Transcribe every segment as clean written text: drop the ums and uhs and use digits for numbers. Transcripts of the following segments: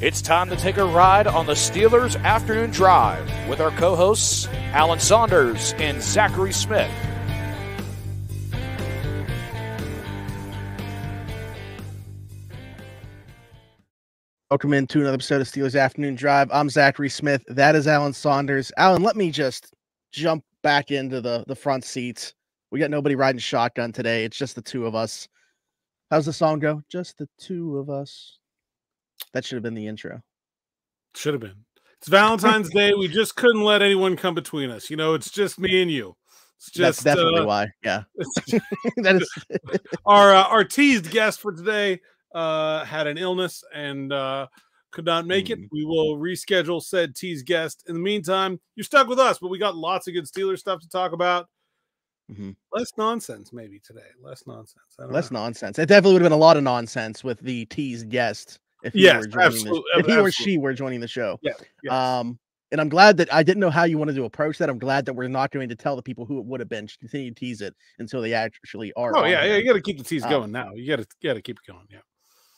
It's time to take a ride on the Steelers Afternoon Drive with our co-hosts, Alan Saunders and Zachary Smith. Welcome into another episode of Steelers Afternoon Drive. I'm Zachary Smith. That is Alan Saunders. Alan, let me just jump back into the front seats. We got nobody riding shotgun today. It's just the two of us. How's the song go? Just the two of us. That should have been the intro. Should have been. It's Valentine's Day. We just couldn't let anyone come between us. You know, it's just me and you. It's just that's definitely why. Yeah. That is our teased guest for today had an illness and could not make it. We will reschedule said teased guest. In the meantime, you're stuck with us, but we got lots of good Steelers stuff to talk about. Less nonsense maybe today. Less nonsense. Less nonsense. It definitely would have been a lot of nonsense with the teased guest if he or she were joining the show. Yeah. Yes. And I'm glad that I didn't know how you wanted to approach that. I'm glad that we're not going to tell the people who it would have been. Just continue to tease it until they actually are. Oh yeah, you got to keep the tease going now. You got to keep it going. Yeah.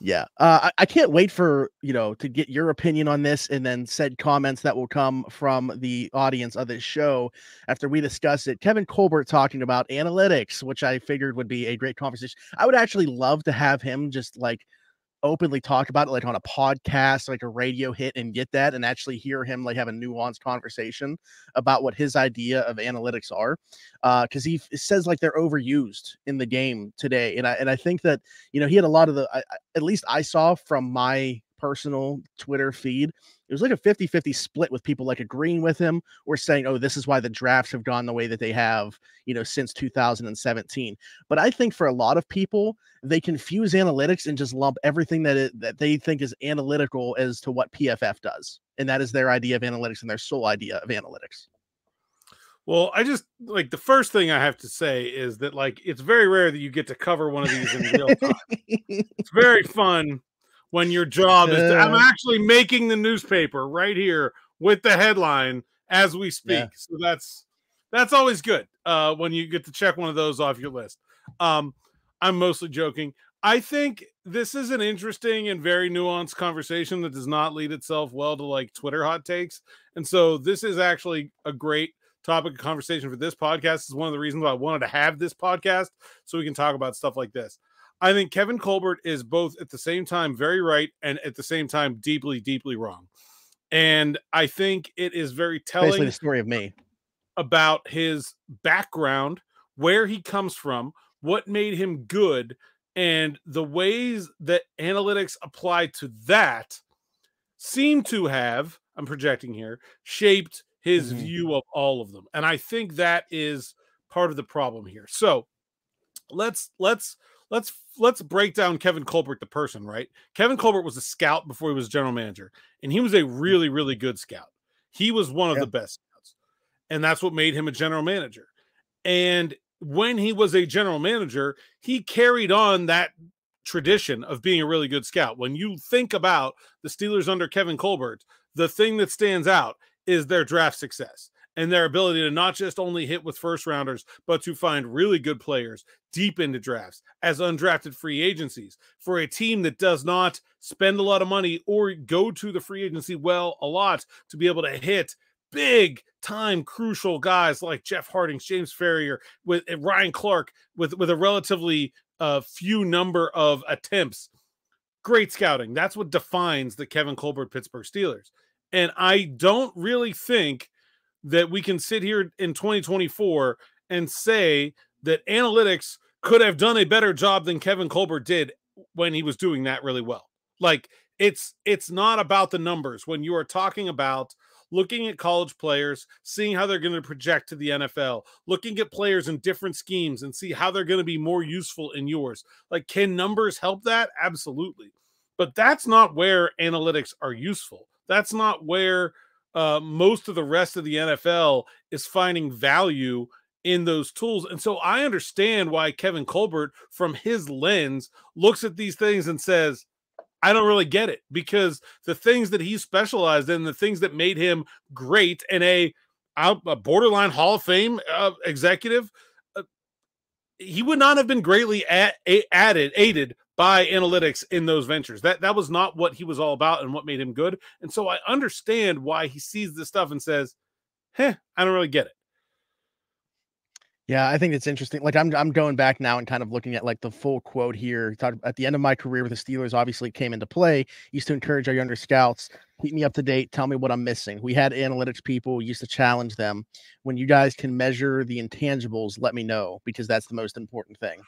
Yeah. I can't wait for, to get your opinion on this and then said comments that will come from the audience of this show after we discuss it. Kevin Colbert talking about analytics, which I figured would be a great conversation. I would actually love to have him just openly talk about it on a podcast, like a radio hit, and get that and actually hear him have a nuanced conversation about what his idea of analytics are, because he says they're overused in the game today, and I think that he had a lot of at least I saw from my personal Twitter feed, it was a 50-50 split with people agreeing with him or saying, oh, this is why the drafts have gone the way that they have, since 2017. But I think for a lot of people, they confuse analytics and just lump everything that they think is analytical as to what PFF does. And that is their idea of analytics and their sole idea of analytics. Well, I just the first thing I have to say is that it's very rare that you get to cover one of these in real time. It's very fun when your job is I'm actually making the newspaper right here with the headline as we speak. Yeah. So that's always good when you get to check one of those off your list. I'm mostly joking. I think this is an interesting and very nuanced conversation that does not lead itself well to Twitter hot takes. And so this is actually a great topic of conversation for this podcast. This is one of the reasons why I wanted to have this podcast so we can talk about stuff like this. I think Kevin Colbert is both at the same time very right and at the same time deeply, deeply wrong. And I think it is very telling. Basically the story of me. About his background, where he comes from, what made him good, and the ways that analytics apply to that seem to have, I'm projecting here, shaped his view of all of them. And I think that is part of the problem here. So let's break down Kevin Colbert, the person, right? Kevin Colbert was a scout before he was general manager, and he was a really, really good scout. He was one of the best scouts, and that's what made him a general manager. And when he was a general manager, he carried on that tradition of being a really good scout. When you think about the Steelers under Kevin Colbert, the thing that stands out is their draft success and their ability to not just only hit with first rounders, but to find really good players deep into drafts as undrafted free agencies for a team that does not spend a lot of money or go to the free agency a lot to be able to hit big time crucial guys like Jeff Hardings, James Ferrier, with Ryan Clark with a relatively few number of attempts. Great scouting. That's what defines the Kevin Colbert Pittsburgh Steelers. And I don't really think that we can sit here in 2024 and say that analytics could have done a better job than Kevin Colbert did when he was doing that really well. It's not about the numbers. When you are talking about looking at college players, seeing how they're going to project to the NFL, looking at players in different schemes and see how they're going to be more useful in yours. Can numbers help that? Absolutely. But that's not where analytics are useful. That's not where most of the rest of the NFL is finding value in those tools. And so I understand why Kevin Colbert, from his lens, looks at these things and says, I don't really get it, because the things that he specialized in, the things that made him great and a borderline Hall of Fame executive, he would not have been greatly aided by analytics in those ventures. That was not what he was all about and what made him good. And so I understand why he sees this stuff and says, I don't really get it. Yeah, I think it's interesting. Like I'm going back now and kind of looking at like the full quote here. He talked at the end of my career with the Steelers, obviously came into play. Used to encourage our younger scouts, keep me up to date, tell me what I'm missing. We had analytics people, used to challenge them. When you guys can measure the intangibles, let me know, because that's the most important thing.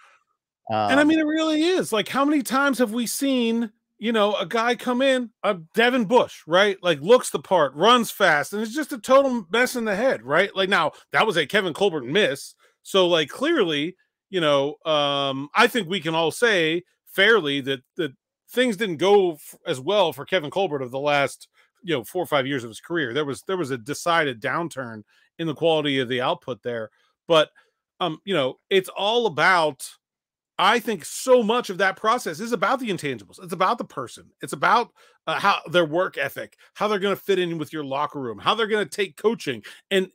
And I mean, it really is. Like, how many times have we seen, a guy come in, a Devin Bush, right? Like, looks the part, runs fast, and it's just a total mess in the head, right? Like, now that was a Kevin Colbert miss. So, like, clearly, I think we can all say fairly that things didn't go as well for Kevin Colbert of the last, 4 or 5 years of his career. There was a decided downturn in the quality of the output there. But, it's all about, I think so much of that process is about the intangibles. It's about the person. It's about how their work ethic, how they're going to fit in with your locker room, how they're going to take coaching. And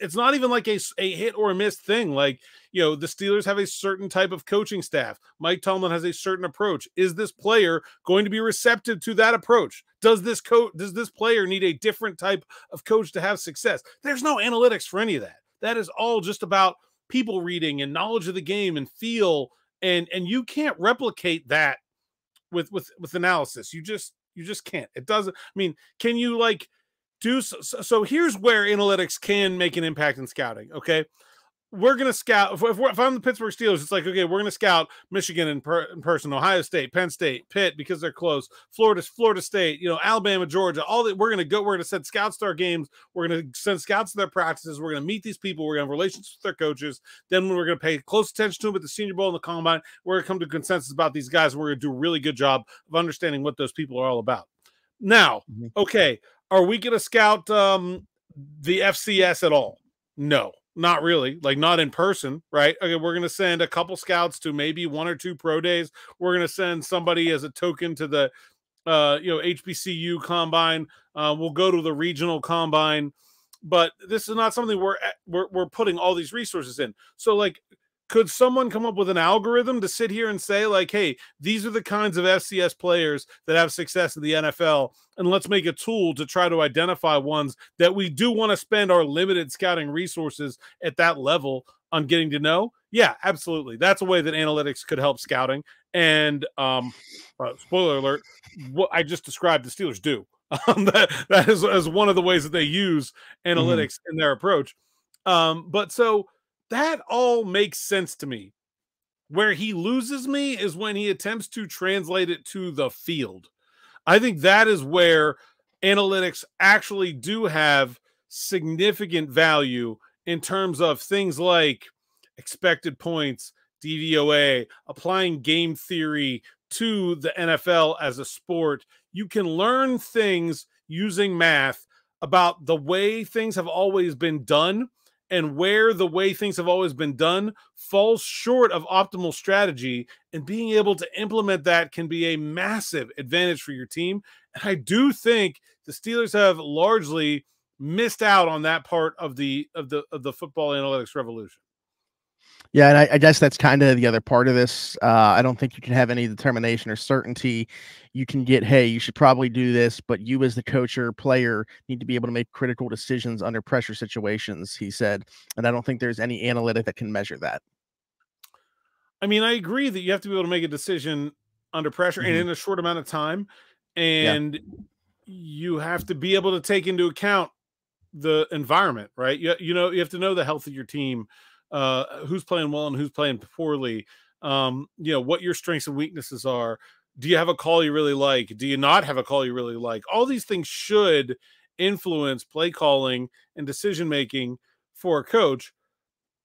it's not even like a hit or a miss thing. Like, the Steelers have a certain type of coaching staff. Mike Tomlin has a certain approach. Is this player going to be receptive to that approach? Does this player need a different type of coach to have success? There's no analytics for any of that. That is all just about people reading and knowledge of the game and feel. And you can't replicate that with analysis. You just can't. It doesn't. I mean, can you do so? Here's where analytics can make an impact in scouting. Okay, we're gonna scout. If I'm the Pittsburgh Steelers, it's like, okay, we're gonna scout Michigan in person, Ohio State, Penn State, Pitt because they're close, Florida State, Alabama, Georgia, all that. We're gonna send scouts to our games. We're gonna send scouts to their practices. We're gonna meet these people. We're gonna have relationships with their coaches. Then we're gonna pay close attention to them at the Senior Bowl and the Combine. We're gonna come to consensus about these guys. And we're gonna do a really good job of understanding what those people are all about. Now, okay, are we gonna scout the FCS at all? No. Not really, like not in person, right? Okay, we're going to send a couple scouts to maybe 1 or 2 pro days. We're going to send somebody as a token to the, HBCU combine. We'll go to the regional combine, but this is not something we're putting all these resources in. So, like, could someone come up with an algorithm to sit here and say, like, hey, these are the kinds of FCS players that have success in the NFL, and let's make a tool to try to identify ones that we do want to spend our limited scouting resources at that level on getting to know? Yeah, absolutely. That's a way that analytics could help scouting. And spoiler alert, what I just described the Steelers do. That is one of the ways that they use analytics in their approach. But so that all makes sense to me. Where he loses me is when he attempts to translate it to the field. I think that is where analytics actually do have significant value in terms of things like expected points, DVOA, applying game theory to the NFL as a sport. You can learn things using math about the way things have always been done, and where the way things have always been done falls short of optimal strategy, and being able to implement that can be a massive advantage for your team. And I do think the Steelers have largely missed out on that part of the football analytics revolution. Yeah, and I guess that's kind of the other part of this. I don't think you can have any determination or certainty. You can get, hey, you should probably do this, but you as the coach or player need to be able to make critical decisions under pressure situations, he said. And I don't think there's any analytic that can measure that. I mean, I agree that you have to be able to make a decision under pressure and in a short amount of time. And you have to be able to take into account the environment, right? You have to know the health of your team. Who's playing well and who's playing poorly, what your strengths and weaknesses are. Do you have a call you really like? Do you not have a call you really like? All these things should influence play calling and decision-making for a coach,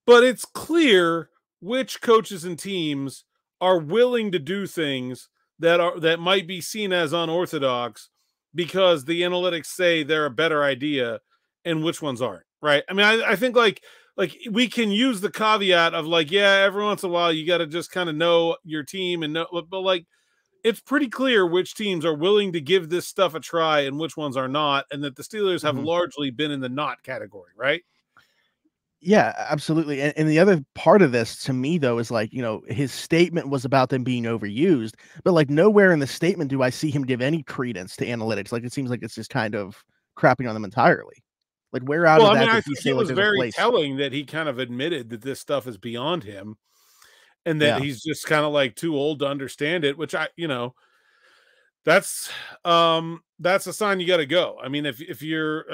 but it's clear which coaches and teams are willing to do things that might be seen as unorthodox because the analytics say they're a better idea, and which ones aren't, right? I mean, I think like we can use the caveat of like, yeah, every once in a while you got to just kind of know your team and know, but like it's pretty clear which teams are willing to give this stuff a try and which ones are not, and that the Steelers have largely been in the not category, right? Yeah, absolutely. And the other part of this to me though is like, his statement was about them being overused, but like nowhere in the statement do I see him give any credence to analytics. Like it seems like it's just kind of crapping on them entirely. Like where out Well, of I mean, that I did he think say it like was there's a very place? telling that he kind of admitted that this stuff is beyond him and that Yeah. he's just kind of like too old to understand it, which that's a sign you got to go. I mean, if you're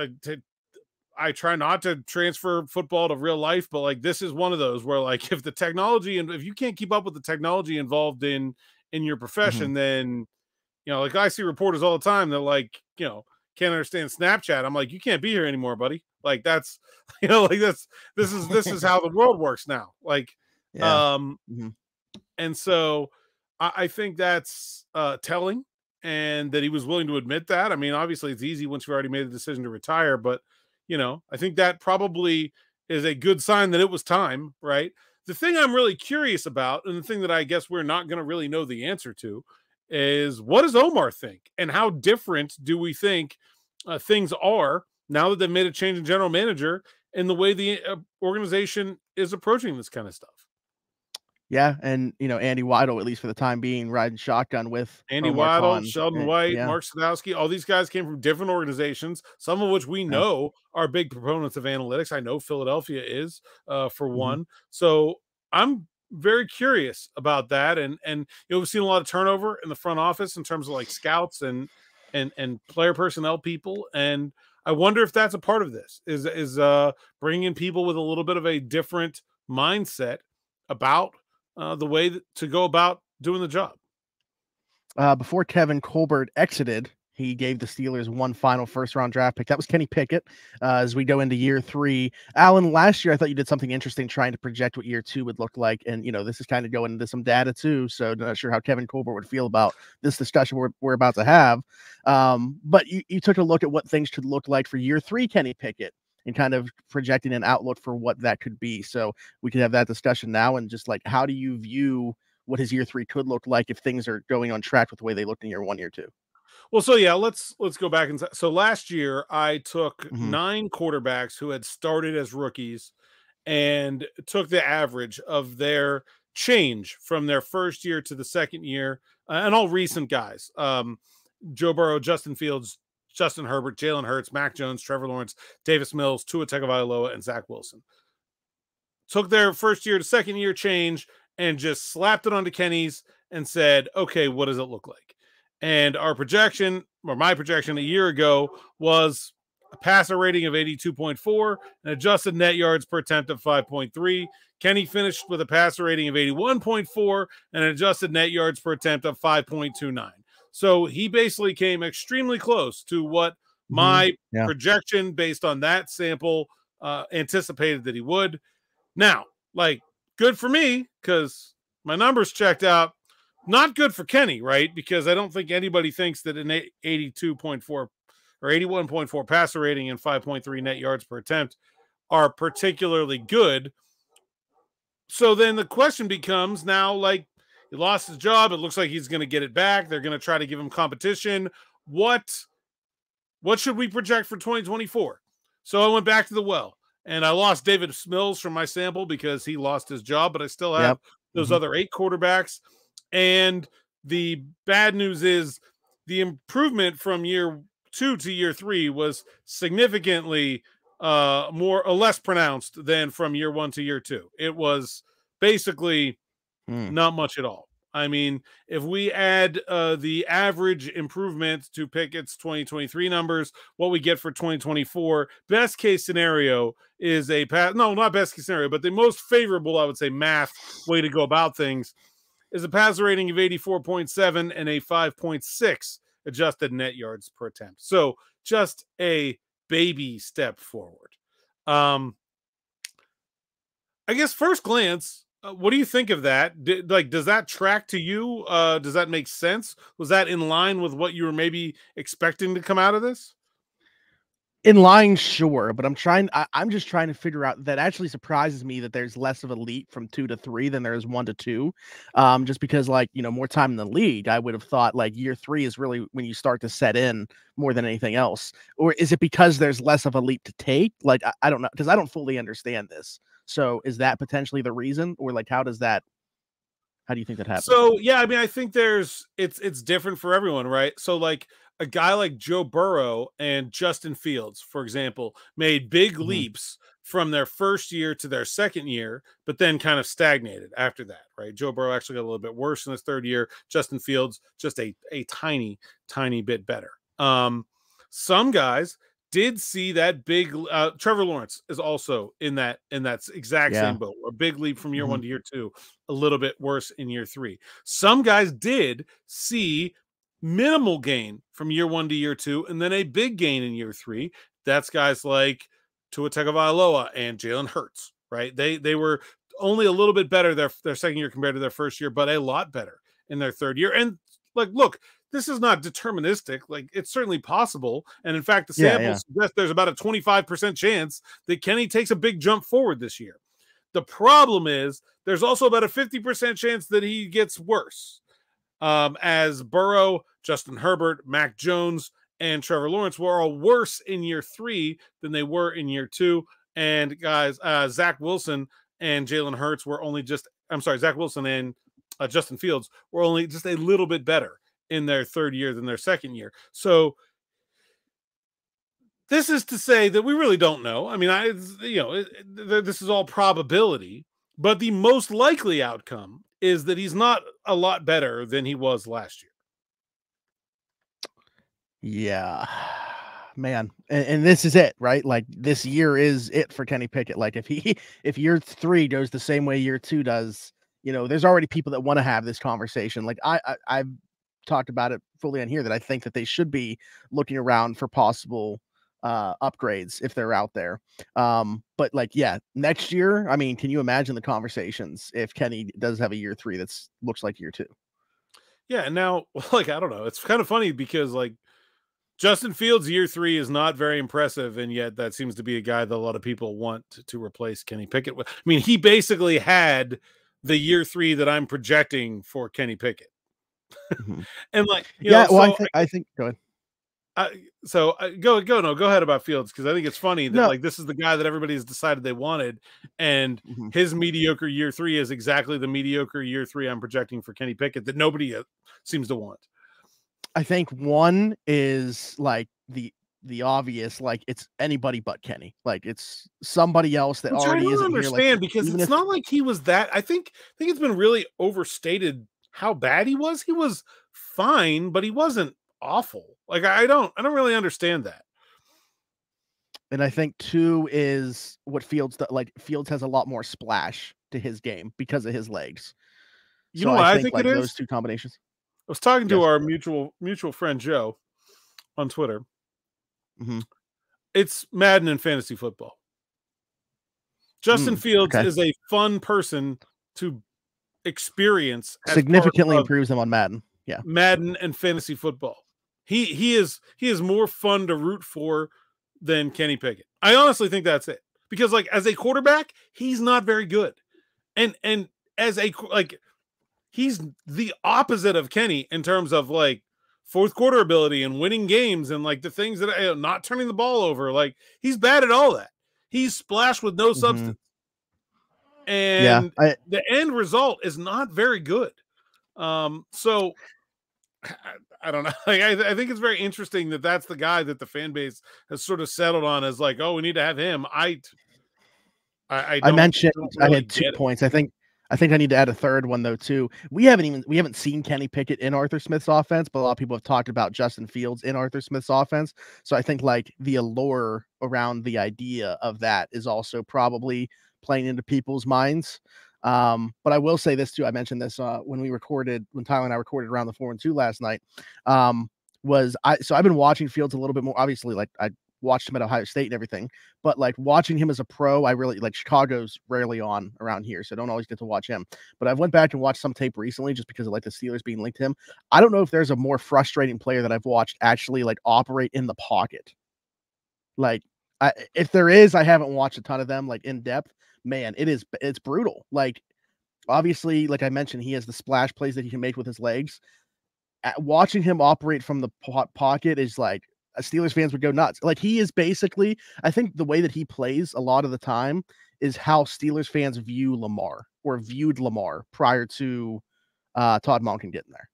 I try not to transfer football to real life, but like this is one of those where like if the technology and if you can't keep up with the technology involved in your profession, then like I see reporters all the time that like, can't understand Snapchat. I'm like, you can't be here anymore, buddy. Like that's like this is how the world works now. Like Yeah. Mhm. and so I think that's telling and that he was willing to admit that. I mean, obviously it's easy once you've already made the decision to retire, but I think that probably is a good sign that it was time, right? The thing I'm really curious about, and the thing that I guess we're not going to really know the answer to, is what does Omar think? And how different do we think things are now that they've made a change in general manager in the way the organization is approaching this kind of stuff? Yeah, and Andy Weidel, at least for the time being, riding shotgun with Andy Omar Weidel, Khan. Sheldon White, Yeah. Mark Sadowski, all these guys came from different organizations, some of which we Yeah. know are big proponents of analytics. I know Philadelphia is, for Mhm. one. So I'm very curious about that. And we've seen a lot of turnover in the front office in terms of like scouts and player personnel people. And I wonder if that's a part of this is bringing in people with a little bit of a different mindset about the way to go about doing the job. Before Kevin Colbert exited, he gave the Steelers one final first-round draft pick. That was Kenny Pickett. As we go into year 3, Alan, last year I thought you did something interesting trying to project what year 2 would look like, and this is kind of going into some data too. So not sure how Kevin Colbert would feel about this discussion we're about to have. But you took a look at what things could look like for year 3, Kenny Pickett, and kind of projecting an outlook for what that could be. So we could have that discussion now, and just like how do you view what his year 3 could look like if things are going on track with the way they looked in year 1, year 2. Well, so yeah, let's go back and so last year I took Mhm. 9 quarterbacks who had started as rookies and took the average of their change from their first year to the second year, and all recent guys: Joe Burrow, Justin Fields, Justin Herbert, Jalen Hurts, Mac Jones, Trevor Lawrence, Davis Mills, Tua Tagovailoa, and Zach Wilson. Took their first year to second year change and just slapped it onto Kenny's and said, okay, what does it look like? And our projection, or my projection a year ago, was a passer rating of 82.4 and adjusted net yards per attempt of 5.3. Kenny finished with a passer rating of 81.4 and an adjusted net yards per attempt of 5.29. So he basically came extremely close to what my Yeah. projection based on that sample anticipated that he would. Now, like, good for me because my numbers checked out. Not good for Kenny, right? Because I don't think anybody thinks that an 82.4 or 81.4 passer rating and 5.3 net yards per attempt are particularly good. So then the question becomes now, like, he lost his job. It looks like he's going to get it back. They're going to try to give him competition. What should we project for 2024? So I went back to the well. And I lost David Mills from my sample because he lost his job, but I still have those other 8 quarterbacks. And the bad news is the improvement from year 2 to year 3 was significantly more or less pronounced than from year 1 to year 2. It was basically not much at all. I mean, if we add the average improvement to Pickett's 2023 numbers, what we get for 2024, best case scenario is not best case scenario, but the most favorable, I would say, math way to go about things is a passer rating of 84.7 and a 5.6 adjusted net yards per attempt. So just a baby step forward. I guess first glance, what do you think of that? Does that track to you? Does that make sense? Was that in line with what you were maybe expecting to come out of this? In line, sure, but I'm just trying to figure out. That actually surprises me that there's less of a leap from 2 to 3 than there is 1 to 2. Just because, like, more time in the league, I would have thought like year 3 is really when you start to set in more than anything else. Or is it because there's less of a leap to take? Like, I don't know, because I don't fully understand this. So is that potentially the reason? Or like, how do you think that happens? So yeah, I mean, I think it's different for everyone, right? So like a guy like Joe Burrow and Justin Fields, for example, made big leaps from their first year to their second year, but then kind of stagnated after that, right? Joe Burrow actually got a little bit worse in his third year. Justin Fields just a tiny bit better. Some guys did see that big. Trevor Lawrence is also in that exact same boat. A big leap from year 1 to year 2, a little bit worse in year 3. Some guys did see minimal gain from year 1 to year 2, and then a big gain in year 3. That's guys like Tua Tagovailoa and Jalen Hurts, right? They were only a little bit better their second year compared to their first year, but a lot better in their third year. And like, look, this is not deterministic. Like, it's certainly possible. And in fact, the samples suggest there's about a 25% chance that Kenny takes a big jump forward this year. The problem is there's also about a 50% chance that he gets worse. As Burrow, Justin Herbert, Mac Jones, and Trevor Lawrence were all worse in year 3 than they were in year 2. And guys, Zach Wilson and Jalen Hurts were only Zach Wilson and Justin Fields were only just a little bit better in their third year than their second year. So this is to say that we really don't know. I mean, this is all probability, but the most likely outcome is that he's not a lot better than he was last year. Yeah, man. And this is it, right? Like, this year is it for Kenny Pickett. Like, if year 3 goes the same way year 2 does, there's already people that want to have this conversation. Like, I've talked about it fully on here that I think that they should be looking around for possible upgrades if they're out there. But like, yeah, next year, I mean, can you imagine the conversations if Kenny does have a year 3 that's looks like year 2? Yeah, and now, like, I don't know. It's kind of funny because, like, Justin Fields' year 3 is not very impressive, and yet that seems to be a guy that a lot of people want to replace Kenny Pickett with. I mean, he basically had the year 3 that I'm projecting for Kenny Pickett. And like, I think go ahead. Go ahead about Fields, because I think it's funny that like this is the guy that everybody has decided they wanted, and his mediocre year 3 is exactly the mediocre year 3 I'm projecting for Kenny Pickett that nobody seems to want. I think one is like the obvious, like, it's anybody but Kenny. Like, it's somebody else that already isn't here. Like, because it's not like he was that. I think it's been really overstated how bad he was. He was fine, but he wasn't awful. Like, I don't really understand that. And I think 2 is what Fields does. Like, Fields has a lot more splash to his game because of his legs. You know what I think like, it is? Those 2 combinations. I was talking to our mutual friend Joe on Twitter. It's Madden and fantasy football. Justin Fields is a fun person to experience. Significantly improves him on Madden. Yeah, Madden and fantasy football. He is more fun to root for than Kenny Pickett. I honestly think that's it, because like, as a quarterback, he's not very good, and as a he's the opposite of Kenny in terms of like fourth quarter ability and winning games and like the things that not turning the ball over. Like, he's bad at all that. He's splashed with no substance. And the end result is not very good. So I don't know. Like, I think it's very interesting that that's the guy that the fan base has sort of settled on as like, oh, we need to have him. I mentioned I had 2 points. I think I need to add a third one though too. We haven't seen Kenny Pickett in Arthur Smith's offense, but a lot of people have talked about Justin Fields in Arthur Smith's offense. So I think like the allure around the idea of that is also probably playing into people's minds. But I will say this too. I mentioned this when Tyler and I recorded around the 4-2 last night. So I've been watching Fields a little bit more. Obviously, like, I watched him at Ohio State and everything, but like, watching him as a pro, I really like. Chicago's rarely on around here, so I don't always get to watch him. But I went back and watched some tape recently just because of like the Steelers being linked to him. I don't know if there's a more frustrating player that I've watched actually like operate in the pocket. Like, if there is, I haven't watched a ton of them like in depth. Man, it's brutal. Like, obviously, like I mentioned, he has the splash plays that he can make with his legs. Watching him operate from the pocket is like, Steelers fans would go nuts. Like, he is basically, I think the way that he plays a lot of the time is how Steelers fans view Lamar or viewed Lamar prior to Todd Monken getting there.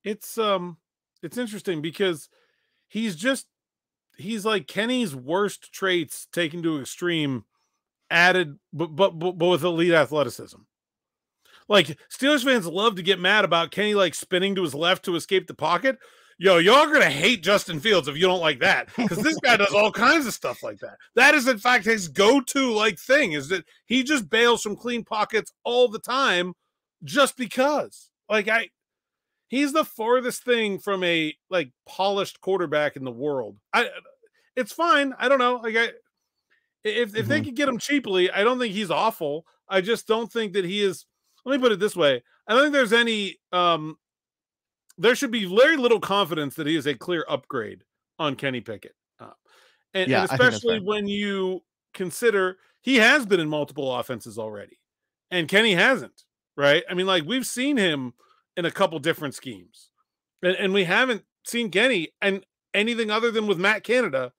It's interesting because he's like Kenny's worst traits taken to extreme, added, but with elite athleticism. Like, Steelers fans love to get mad about Kenny like spinning to his left to escape the pocket. Yo, y'all are gonna hate Justin Fields if you don't like that, because this guy does all kinds of stuff like that. That is, in fact, his go-to like thing, is that he just bails from clean pockets all the time, just because. Like, he's the farthest thing from a like polished quarterback in the world. It's fine. I don't know. Like, if they could get him cheaply, I don't think he's awful. I just don't think that he is. Let me put it this way: I don't think there's any. There should be very little confidence that he is a clear upgrade on Kenny Pickett. And especially when you consider he has been in multiple offenses already and Kenny hasn't, right? I mean, like, we've seen him in a couple different schemes and we haven't seen Kenny and anything other than with Matt Canada.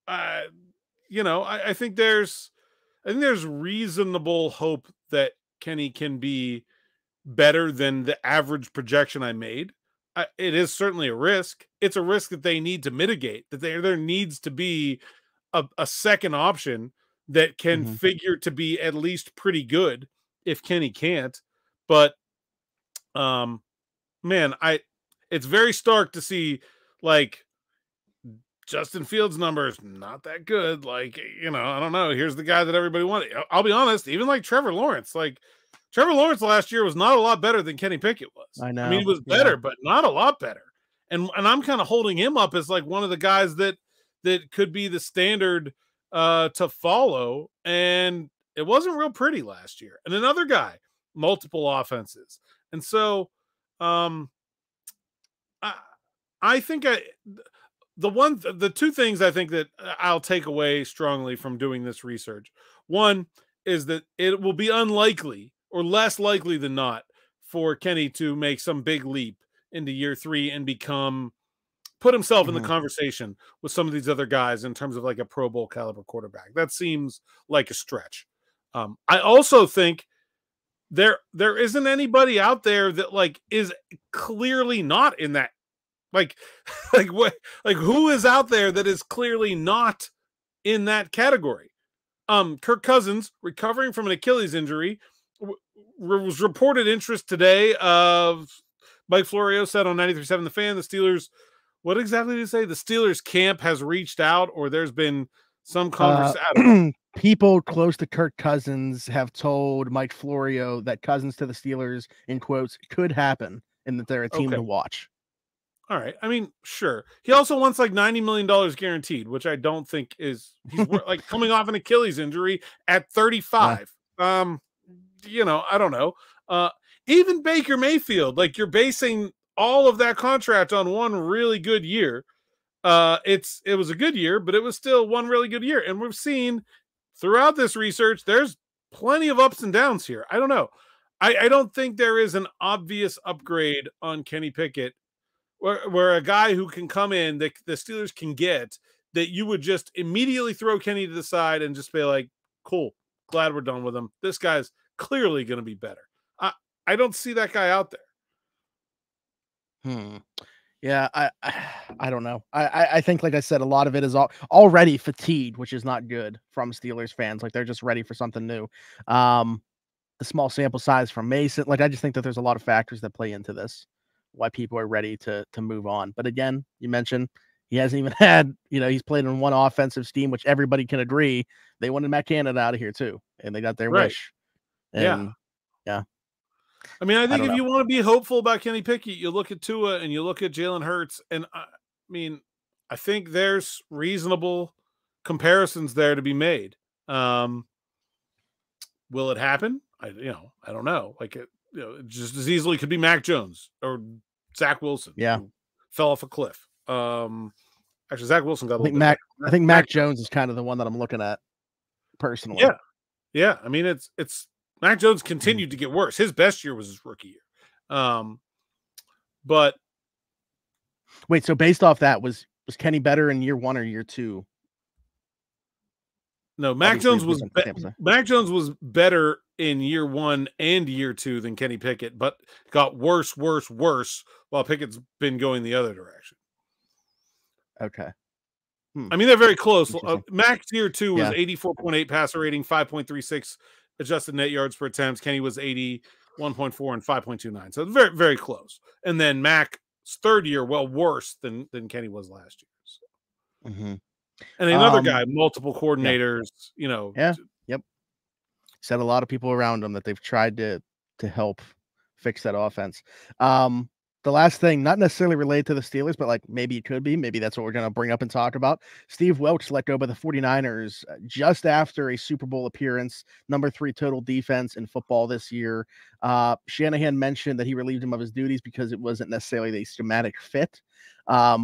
I think there's reasonable hope that Kenny can be better than the average projection I made. It is certainly a risk. It's a risk that they need to mitigate, that there needs to be a second option that can figure to be at least pretty good if Kenny can't. But, man, it's very stark to see, like, Justin Fields' numbers not that good. Like, I don't know. Here's the guy that everybody wanted. I'll be honest, even like Trevor Lawrence last year was not a lot better than Kenny Pickett was. I know. I mean, he was better, but not a lot better. And I'm kind of holding him up as like one of the guys that could be the standard to follow. And it wasn't real pretty last year. And another guy, multiple offenses. And so I think the two things I think that I'll take away strongly from doing this research. One is that it will be unlikely or less likely than not for Kenny to make some big leap into year 3 and put himself in the conversation with some of these other guys in terms of like a Pro Bowl caliber quarterback. That seems like a stretch. I also think there isn't anybody out there that like is clearly not in that. Like who is out there that is clearly not in that category? Kirk Cousins, recovering from an Achilles injury, was reported interest today of Mike Florio said on 93.7 The Fan, the Steelers, what exactly did he say? The Steelers camp has reached out, or there's been some conversation. People close to Kirk Cousins have told Mike Florio that Cousins to the Steelers, in quotes, could happen and that they're a team to watch. All right. I mean, sure. He also wants like $90 million guaranteed, which I don't think he's like coming off an Achilles injury at 35. Yeah. I don't know. Even Baker Mayfield, like, you're basing all of that contract on one really good year. It was a good year, but it was still one really good year. And we've seen throughout this research, there's plenty of ups and downs here. I don't know. I don't think there is an obvious upgrade on Kenny Pickett where a guy who can come in that the Steelers can get that you would just immediately throw Kenny to the side and just be like, cool, glad we're done with him. This guy's clearly going to be better. I don't see that guy out there. Yeah, I don't know. I think, like I said, a lot of it is already fatigued, which is not good from Steelers fans. Like, they're just ready for something new. The small sample size from Mason, like, I just think that there's a lot of factors that play into this, why people are ready to move on. But again, you mentioned he hasn't even had, he's played in one offensive scheme, which everybody can agree they wanted Matt Canada out of here too, and they got their wish. And, yeah. I mean, I think if you want to be hopeful about Kenny Pickett, you look at Tua and you look at Jalen Hurts, and I think there's reasonable comparisons there to be made. Will it happen? I don't know. Like, it just as easily could be Mac Jones or Zach Wilson. Yeah, who fell off a cliff. Actually, Zach Wilson got a I think little bit I think Mac Jones is kind of the one that I'm looking at personally. Yeah. Yeah. I mean, it's Mac Jones continued to get worse. His best year was his rookie year. But wait, so based off that, was Kenny better in year 1 or year 2? No, Mac Jones was better in year 1 and year 2 than Kenny Pickett, but got worse while Pickett's been going the other direction. Okay. I mean, they're very close. Mac's year 2 was 84.8 passer rating, 5.36 adjusted net yards per attempt. Kenny was 81.4 and 5.29. So very, very close. And then Mac's third year, worse than Kenny was last year. So. And another guy, multiple coordinators, Yep. Said a lot of people around him that they've tried to help fix that offense. The last thing, not necessarily related to the Steelers, but like maybe it could be. Maybe that's what we're going to bring up and talk about. Steve Wilks let go by the 49ers just after a Super Bowl appearance, number 3 total defense in football this year. Shanahan mentioned that he relieved him of his duties because it wasn't necessarily the schematic fit,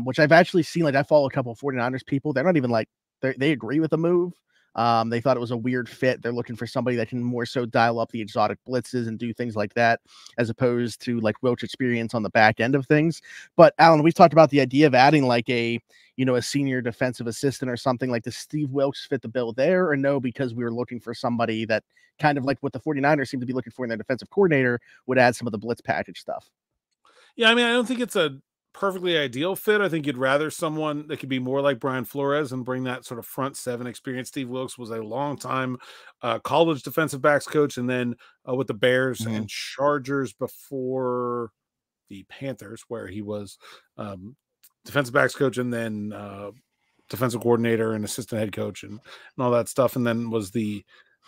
which I've actually seen. Like, I follow a couple of 49ers people. They're not even like, they agree with the move. They thought it was a weird fit. They're looking for somebody that can more so dial up the exotic blitzes and do things like that, as opposed to like Wilks' experience on the back end of things. But Alan, we've talked about the idea of adding like a senior defensive assistant or something. Like, does Steve Wilks fit the bill there, or no? Because we were looking for somebody that kind of like what the 49ers seem to be looking for in their defensive coordinator would add some of the blitz package stuff. Yeah, I mean, I don't think it's a perfectly ideal fit. I think you'd rather someone that could be more like Brian Flores and bring that sort of front 7 experience. Steve Wilks was a long time college defensive backs coach, and then with the Bears and Chargers before the Panthers, where he was defensive backs coach and then defensive coordinator and assistant head coach and all that stuff, and then was the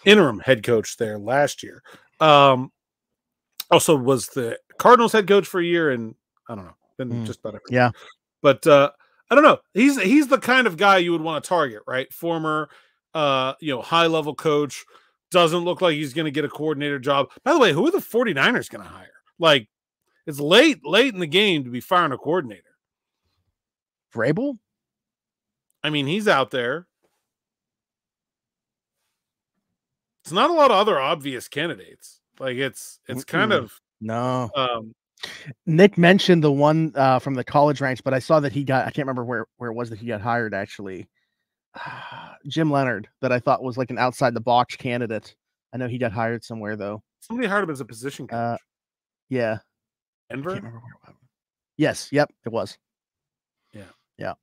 interim head coach there last year. Also was the Cardinals head coach for a year, and I don't know, been just about everything. Yeah. But I don't know. He's the kind of guy you would want to target, right? Former high level coach, doesn't look like he's going to get a coordinator job. By the way, who are the 49ers going to hire? Like, it's late in the game to be firing a coordinator. Vrabel? I mean, he's out there. It's not a lot of other obvious candidates. Like, it's kind of no. Nick mentioned the one from the college ranks, but I saw that he got, I can't remember where it was that he got hired actually. Jim Leonard, that I thought was like an outside the box candidate. I know he got hired somewhere though. Somebody hired him as a position coach. Yeah. Denver? I can't remember where it was. Yes. Yep. It was. Yeah. Yeah.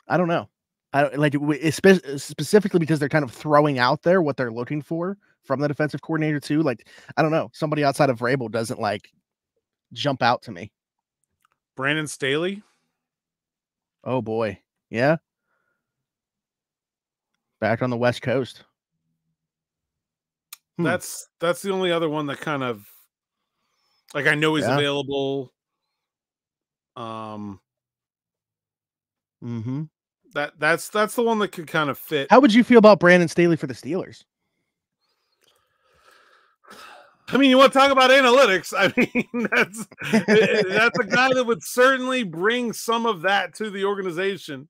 I don't know. I don't like it, specifically because they're kind of throwing out there what they're looking for from the defensive coordinator too. Like, I don't know. Somebody outside of Vrabel doesn't like jump out to me. Brandon Staley? Oh boy. Yeah. Back on the West Coast. That's the only other one that kind of, like, I know he's available. That's the one that could kind of fit. How would you feel about Brandon Staley for the Steelers? I mean, you want to talk about analytics? I mean, that's a guy that would certainly bring some of that to the organization.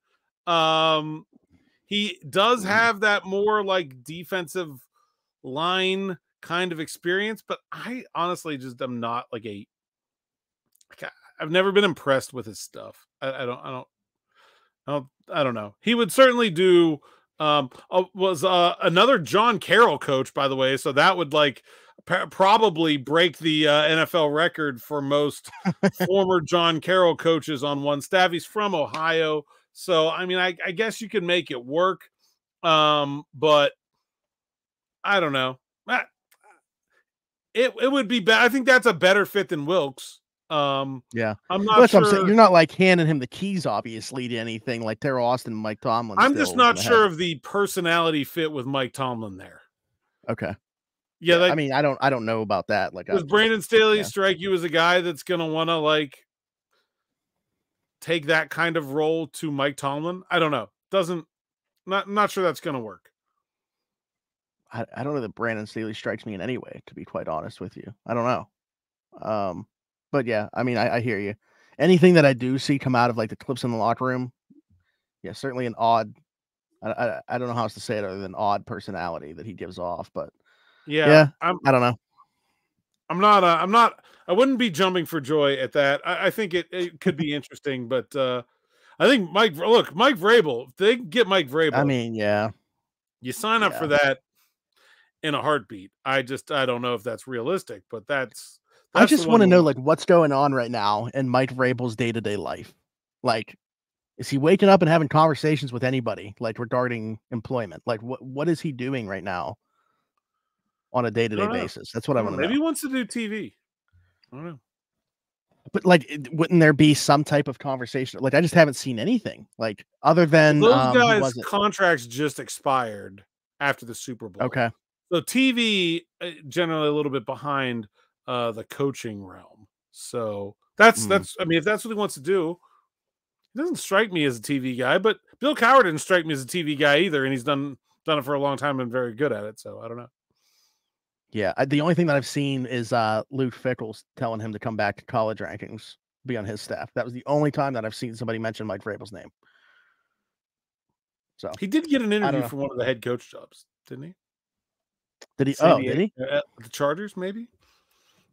He does have that more like defensive line kind of experience, but I honestly just am not like I've never been impressed with his stuff. I don't know. He would certainly do. Was another John Carroll coach, by the way, so that would like probably break the NFL record for most former John Carroll coaches on one staff. He's from Ohio, so I mean, I guess you could make it work, but I don't know. It would be bad. I think that's a better fit than Wilks. Yeah, I'm not sure. I'm saying. You're not like handing him the keys, obviously, to anything like Terrell Austin and Mike Tomlin. I'm just not sure of the personality fit with Mike Tomlin there. Okay. Yeah, like, I mean, I don't know about that. Like, does Brandon Staley strike you as a guy that's gonna want to like take that kind of role to Mike Tomlin? I don't know. Not sure that's gonna work. I don't know that Brandon Staley strikes me in any way, to be quite honest with you. I don't know. But yeah, I mean, I hear you. Anything that I do see come out of like the clips in the locker room, yeah, certainly an odd. I don't know how else to say it other than odd personality that he gives off, but yeah, I don't know. I'm not. I wouldn't be jumping for joy at that. I think it could be interesting, but I think Mike Vrabel. If they get Mike Vrabel, I mean, yeah, you sign up for that in a heartbeat. I don't know if that's realistic, but that's I just want to know like what's going on right now in Mike Vrabel's day-to-day life. Like, is he waking up and having conversations with anybody like regarding employment? Like, what is he doing right now on a day-to-day basis? That's what I want to know. Maybe he wants to do TV. I don't know. But like, wouldn't there be some type of conversation? Like, I just haven't seen anything like other than those guys' contracts just expired after the Super Bowl. Okay. So TV generally a little bit behind the coaching realm. So that's I mean, if that's what he wants to do, he doesn't strike me as a TV guy. But Bill Cowher didn't strike me as a TV guy either, and he's done it for a long time and very good at it. So I don't know. Yeah, the only thing that I've seen is Luke Fickell's telling him to come back to college rankings, be on his staff. That was the only time that I've seen somebody mention Mike Vrabel's name. So he did get an interview for one of the head coach jobs, didn't he? Did he? Did he? The Chargers, maybe.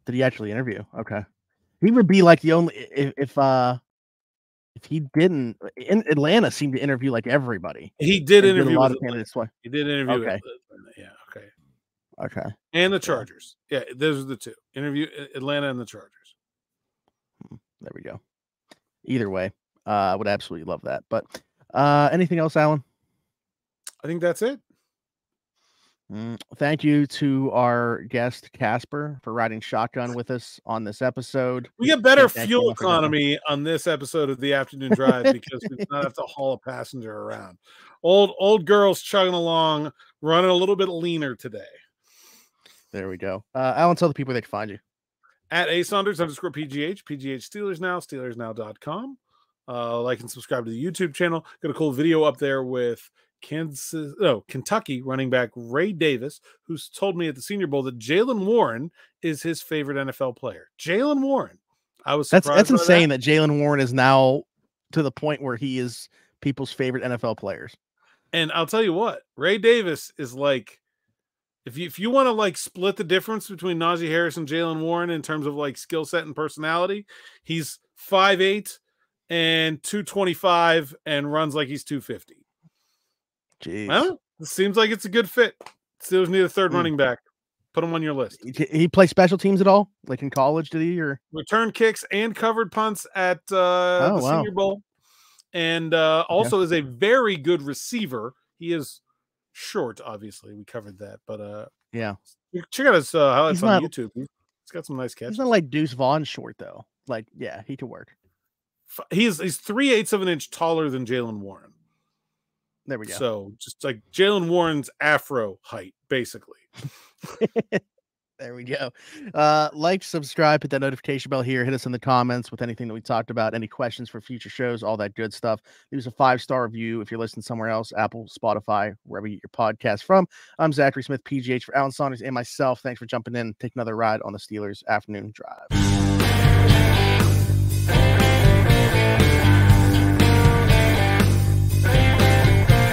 Did he actually interview? Okay, he would be like the only if he didn't. In Atlanta, seemed to interview like everybody. He did interview a lot of candidates. He did interview. Okay. Yeah. Okay. Okay. And the Chargers. Yeah, those are the two. Interview Atlanta and the Chargers. There we go. Either way, I would absolutely love that. But anything else, Alan? I think that's it. Thank you to our guest Casper for riding shotgun with us on this episode. We get better fuel economy on this episode of the Afternoon Drive because we do not have to haul a passenger around. Old girls chugging along, running a little bit leaner today. There we go. Alan, tell the people they can find you. At @Saunders_PGH, PGH Steelers Now, SteelersNow.com. Like and subscribe to the YouTube channel. Got a cool video up there with Kentucky running back Ray Davis, who's told me at the Senior Bowl that Jaylen Warren is his favorite NFL player. Jaylen Warren. I was surprised. That's insane that Jaylen Warren is now to the point where he is people's favorite NFL players. And I'll tell you what, Ray Davis is like, if you want to like split the difference between Najee Harris and Jaylen Warren in terms of like skill set and personality, he's 5'8" and 225 and runs like he's 250. Jeez. Well, it seems like it's a good fit. Steelers need a third running back. Put him on your list. He play special teams at all? Like in college, did he? Or return kicks and covered punts at the Senior Bowl. And also is a very good receiver. He is short, obviously. We covered that. But yeah. Check out his highlights on YouTube. He's got some nice catches. He's not like Deuce Vaughn short, though. Like, yeah, he could work. He's 3/8 of an inch taller than Jaylen Warren. There we go. So just like Jaylen Warren's afro height, basically. There we go. Like, subscribe, hit that notification bell here. Hit us in the comments with anything that we talked about, any questions for future shows, all that good stuff. Leave us a 5-star review if you're listening somewhere else, Apple, Spotify, wherever you get your podcast from. I'm Zachary Smith, PGH, for Alan Saunders and myself. Thanks for jumping in. Take another ride on the Steelers Afternoon Drive.